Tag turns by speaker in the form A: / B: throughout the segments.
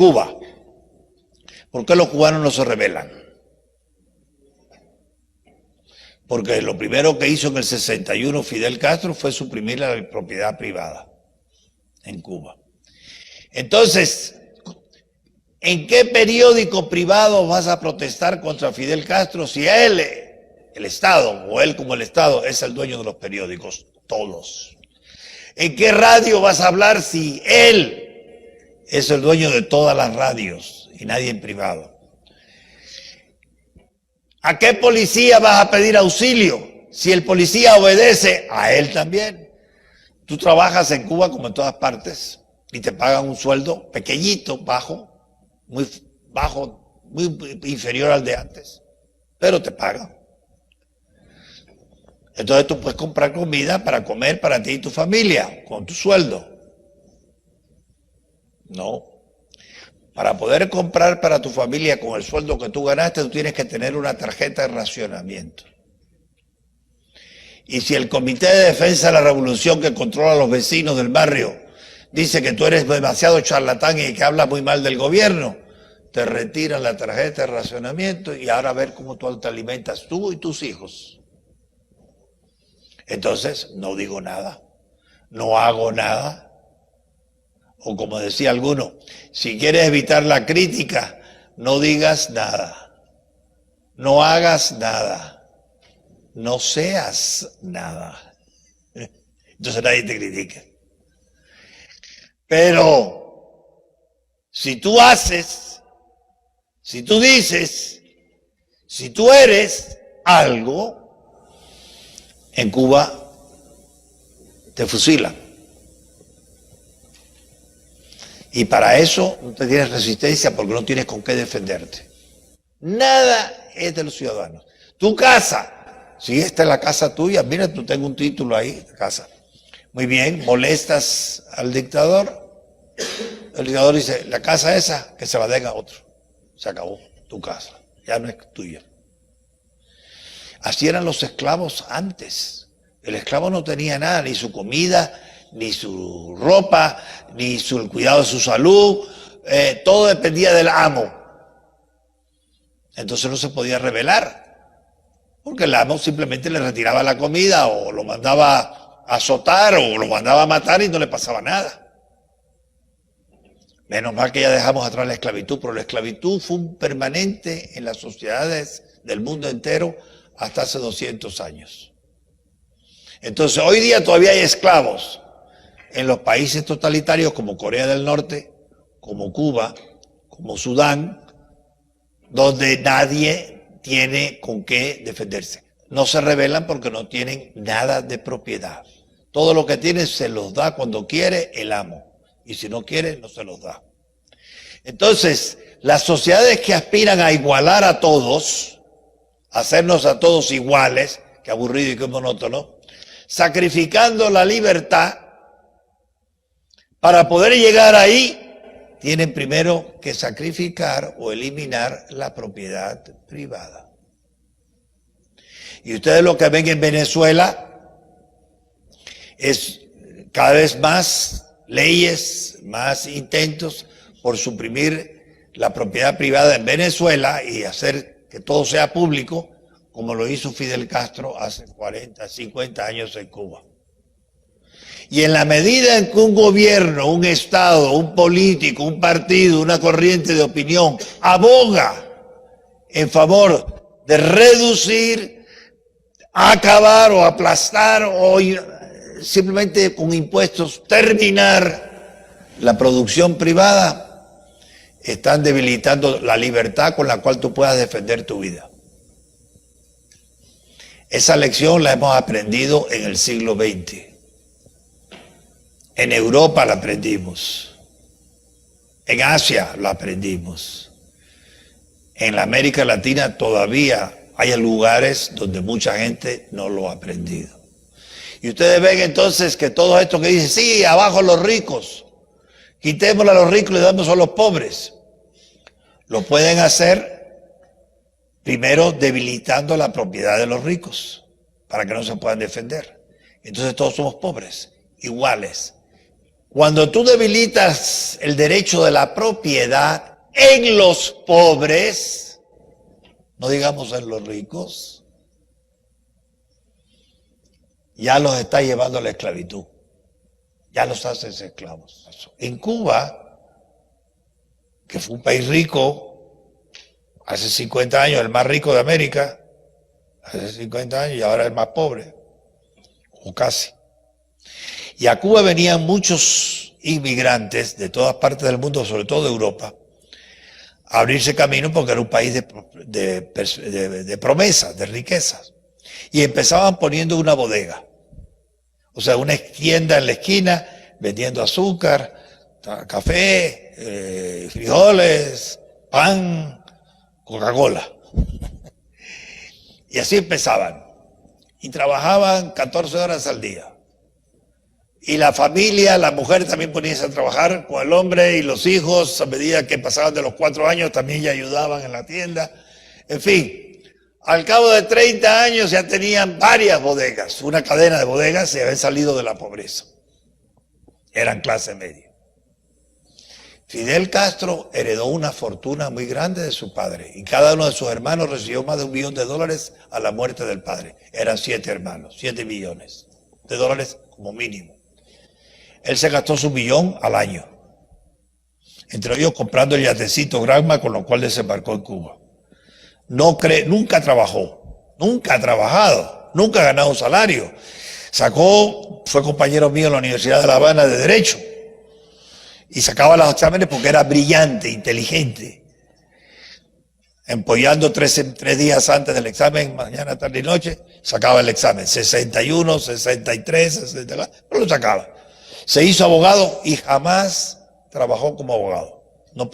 A: Cuba. ¿Por qué los cubanos no se rebelan? Porque lo primero que hizo en el 61 Fidel Castro fue suprimir la propiedad privada en Cuba. Entonces, ¿en qué periódico privado vas a protestar contra Fidel Castro si él, el Estado, o él como el Estado, es el dueño de los periódicos? Todos. ¿En qué radio vas a hablar si él es el dueño de todas las radios y nadie en privado? ¿A qué policía vas a pedir auxilio si el policía obedece a él también? Tú trabajas en Cuba como en todas partes y te pagan un sueldo pequeñito, bajo, muy inferior al de antes, pero te pagan. Entonces tú puedes comprar comida para comer para ti y tu familia con tu sueldo. No. Para poder comprar para tu familia con el sueldo que tú ganaste, tú tienes que tener una tarjeta de racionamiento. Y si el Comité de Defensa de la Revolución, que controla a los vecinos del barrio, dice que tú eres demasiado charlatán y que hablas muy mal del gobierno, te retiran la tarjeta de racionamiento y ahora a ver cómo tú te alimentas tú y tus hijos. Entonces, no digo nada, no hago nada. O como decía alguno, si quieres evitar la crítica, no digas nada, no hagas nada, no seas nada. Entonces nadie te critica. Pero si tú haces, si tú dices, si tú eres algo, en Cuba te fusilan. Y para eso no te tienes resistencia porque no tienes con qué defenderte. Nada es de los ciudadanos. Tu casa, si esta es la casa tuya, mira, tú tengo un título ahí, de casa. Muy bien, molestas al dictador. El dictador dice, la casa esa, que se la den a otro. Se acabó, tu casa, ya no es tuya. Así eran los esclavos antes. El esclavo no tenía nada, ni su comida, ni su ropa, ni el cuidado de su salud, todo dependía del amo. Entonces no se podía rebelar, porque el amo simplemente le retiraba la comida o lo mandaba a azotar o lo mandaba a matar y no le pasaba nada. Menos mal que ya dejamos atrás la esclavitud, pero la esclavitud fue un permanente en las sociedades del mundo entero hasta hace 200 años. Entonces hoy día todavía hay esclavos en los países totalitarios como Corea del Norte, como Cuba, como Sudán, donde nadie tiene con qué defenderse. No se rebelan porque no tienen nada de propiedad. Todo lo que tienen se los da cuando quiere el amo. Y si no quiere, no se los da. Entonces, las sociedades que aspiran a igualar a todos, hacernos a todos iguales, que aburrido y que monótono, sacrificando la libertad, para poder llegar ahí, tienen primero que sacrificar o eliminar la propiedad privada. Y ustedes lo que ven en Venezuela es cada vez más leyes, más intentos por suprimir la propiedad privada en Venezuela y hacer que todo sea público, como lo hizo Fidel Castro hace 40, 50 años en Cuba. Y en la medida en que un gobierno, un Estado, un político, un partido, una corriente de opinión aboga en favor de reducir, acabar o aplastar o simplemente con impuestos terminar la producción privada, están debilitando la libertad con la cual tú puedas defender tu vida. Esa lección la hemos aprendido en el siglo XX. En Europa la aprendimos, en Asia la aprendimos, en la América Latina todavía hay lugares donde mucha gente no lo ha aprendido. Y ustedes ven entonces que todo esto que dice, sí, abajo los ricos, quitémosle a los ricos y le damos a los pobres, lo pueden hacer primero debilitando la propiedad de los ricos para que no se puedan defender. Entonces todos somos pobres, iguales. Cuando tú debilitas el derecho de la propiedad en los pobres, no digamos en los ricos, ya los estás llevando a la esclavitud. Ya los haces esclavos. En Cuba, que fue un país rico, hace 50 años, el más rico de América, hace 50 años, y ahora el más pobre, o casi. Y a Cuba venían muchos inmigrantes de todas partes del mundo, sobre todo de Europa, a abrirse camino porque era un país de promesas, de riquezas. Y empezaban poniendo una bodega. O sea, una tienda en la esquina vendiendo azúcar, café, frijoles, pan, Coca-Cola. Y así empezaban. Y trabajaban 14 horas al día. Y la familia, la mujer también ponían a trabajar con el hombre y los hijos, a medida que pasaban de los 4 años, también ya ayudaban en la tienda. En fin, al cabo de 30 años ya tenían varias bodegas, una cadena de bodegas, y habían salido de la pobreza. Eran clase media. Fidel Castro heredó una fortuna muy grande de su padre y cada uno de sus hermanos recibió más de $1 millón a la muerte del padre. Eran 7 hermanos, 7 millones de dólares como mínimo. Él se gastó su $1 millón al año, entre ellos comprando el yatecito Granma con lo cual desembarcó en Cuba. Nunca trabajó, nunca ha trabajado, nunca ha ganado un salario. Fue compañero mío en la Universidad de La Habana de Derecho y sacaba los exámenes porque era brillante, inteligente. Empollando 3 días antes del examen, mañana, tarde y noche, sacaba el examen. 61, 63, 64, pero lo sacaba. Se hizo abogado y jamás trabajó como abogado. No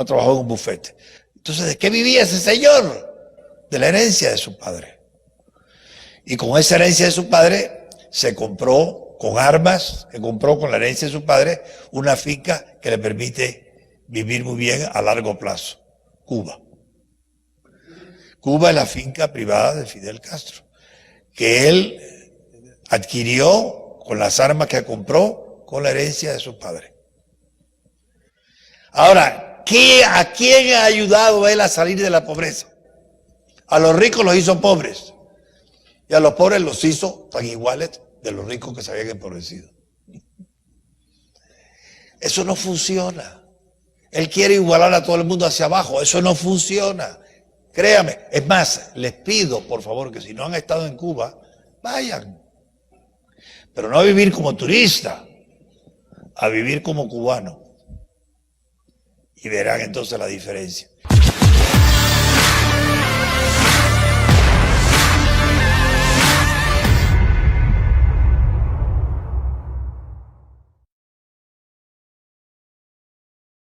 A: trabajó en un bufete. Entonces, ¿de qué vivía ese señor? De la herencia de su padre. Y con esa herencia de su padre se compró con armas, se compró con la herencia de su padre una finca que le permite vivir muy bien a largo plazo. Cuba. Cuba es la finca privada de Fidel Castro, que él adquirió con las armas que compró con la herencia de su padre. Ahora, ¿a quién ha ayudado él a salir de la pobreza? A los ricos los hizo pobres y a los pobres los hizo tan iguales de los ricos que se habían empobrecido. Eso no funciona. Él quiere igualar a todo el mundo hacia abajo. Eso no funciona. Créame. Es más, les pido, por favor, que si no han estado en Cuba, vayan. Pero no a vivir como turista, a vivir como cubano. Y verán entonces la diferencia.